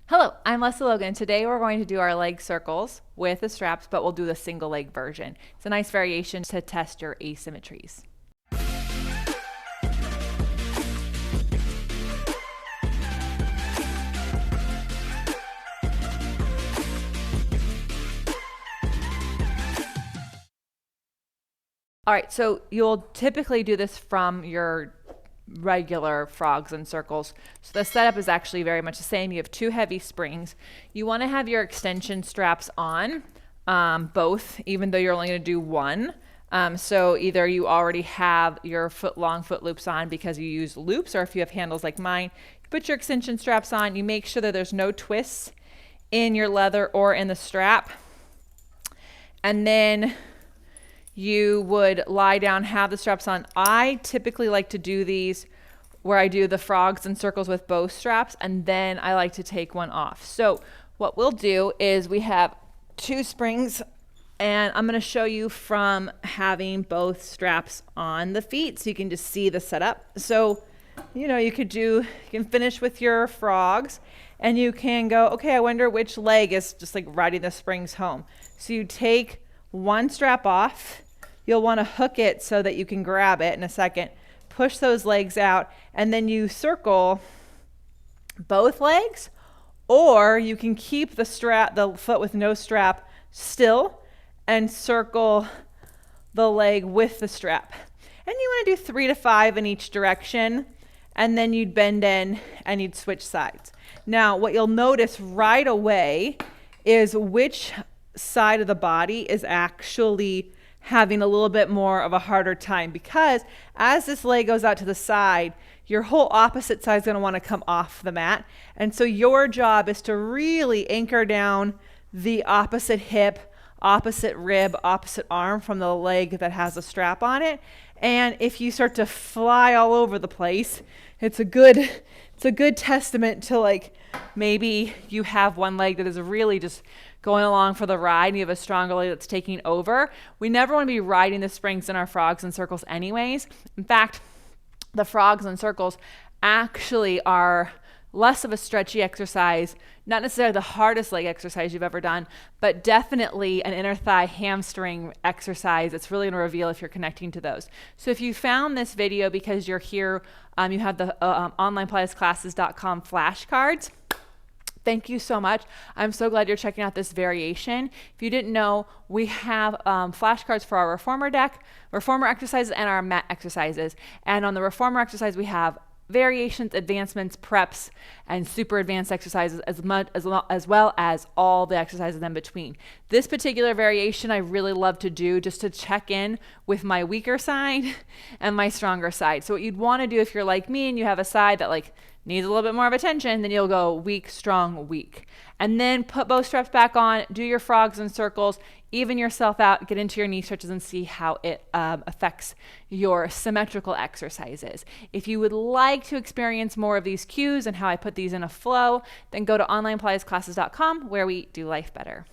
Hello, I'm Leslie Logan. Today we're going to do our leg circles with the straps, but we'll do the single leg version. It's a nice variation to test your asymmetries. All right, so you'll typically do this from your regular frogs and circles. So the setup is actually very much the same. You have two heavy springs. You want to have your extension straps on, both, even though you're only going to do one. So either you already have your long foot loops on because you use loops, or if you have handles like mine, you put your extension straps on. You make sure that there's no twists in your leather or in the strap. And then you would lie down, have the straps on. I typically like to do these where I do the frogs and circles with both straps, and then I like to take one off. So what we'll do is we have two springs, and I'm going to show you from having both straps on the feet so you can just see the setup. So, you can finish with your frogs, and you can go, okay, I wonder which leg is just like riding the springs home. So you take one strap off. You'll want to hook it so that you can grab it in a second. Push those legs out, and then you circle both legs, or you can keep the foot with no strap still and circle the leg with the strap. And you want to do 3 to 5 in each direction, and then you'd bend in and you'd switch sides. Now, what you'll notice right away is which side of the body is actually having a little bit more of a harder time, because as this leg goes out to the side, your whole opposite side is going to want to come off the mat. And so your job is to really anchor down the opposite hip, opposite rib, opposite arm from the leg that has a strap on it. And if you start to fly all over the place, it's a good testament to, like, maybe you have one leg that is really just going along for the ride and you have a stronger leg that's taking over. We never want to be riding the springs in our frogs and circles anyways. In fact, the frogs and circles actually are less of a stretchy exercise, not necessarily the hardest leg exercise you've ever done, but definitely an inner thigh hamstring exercise. It's really going to reveal if you're connecting to those. So if you found this video because you're here, you have the onlinepilatesclasses.com flashcards. Thank you so much. I'm so glad you're checking out this variation. If you didn't know, we have flashcards for our reformer exercises and our mat exercises. And on the reformer exercise, we have variations, advancements, preps, and super advanced exercises, as well as all the exercises in between. This particular variation I really love to do just to check in with my weaker side and my stronger side. So what you'd want to do if you're like me and you have a side that needs a little bit more of attention, then you'll go weak, strong, weak. And then put both straps back on, do your frogs and circles, even yourself out, get into your knee stretches and see how it affects your symmetrical exercises. If you would like to experience more of these cues and how I put these in a flow, then go to onlinepilatesclasses.com where we do life better.